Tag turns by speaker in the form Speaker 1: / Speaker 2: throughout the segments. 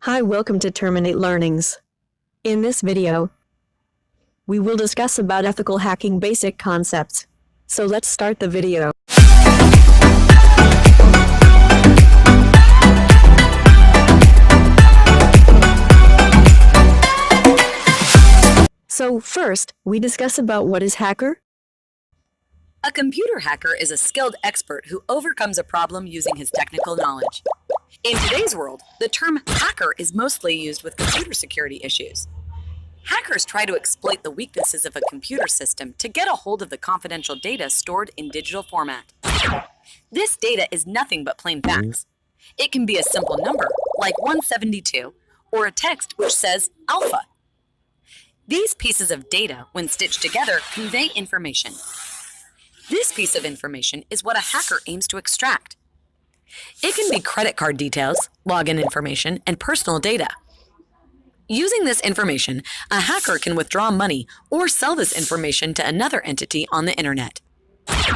Speaker 1: Hi, welcome to Terminate Learnings. In this video, we will discuss about ethical hacking basic concepts. So let's start the video. So first, we discuss about what is hacker.
Speaker 2: A computer hacker is a skilled expert who overcomes a problem using his technical knowledge. In today's world, the term hacker is mostly used with computer security issues. Hackers try to exploit the weaknesses of a computer system to get a hold of the confidential data stored in digital format. This data is nothing but plain facts. It can be a simple number, like 172, or a text which says alpha. These pieces of data, when stitched together, convey information. This piece of information is what a hacker aims to extract. It can be credit card details, login information, and personal data. Using this information, a hacker can withdraw money or sell this information to another entity on the internet.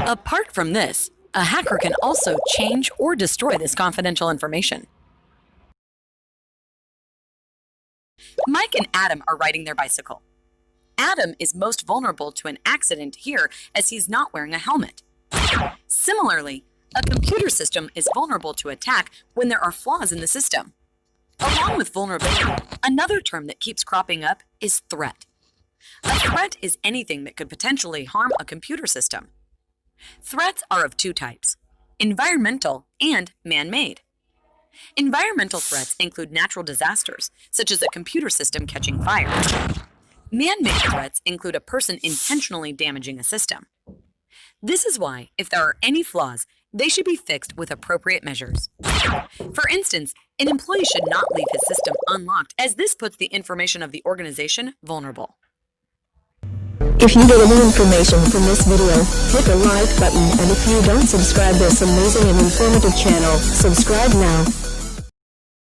Speaker 2: Apart from this, a hacker can also change or destroy this confidential information. Mike and Adam are riding their bicycle. Adam is most vulnerable to an accident here as he's not wearing a helmet. Similarly, a computer system is vulnerable to attack when there are flaws in the system. Along with vulnerability, another term that keeps cropping up is threat. A threat is anything that could potentially harm a computer system. Threats are of two types: environmental and man-made. Environmental threats include natural disasters, such as a computer system catching fire. Man-made threats include a person intentionally damaging a system. This is why, if there are any flaws, they should be fixed with appropriate measures. For instance, an employee should not leave his system unlocked, as this puts the information of the organization vulnerable.
Speaker 1: If you get any information from this video, hit the like button, and if you don't subscribe to this amazing and informative channel, subscribe now.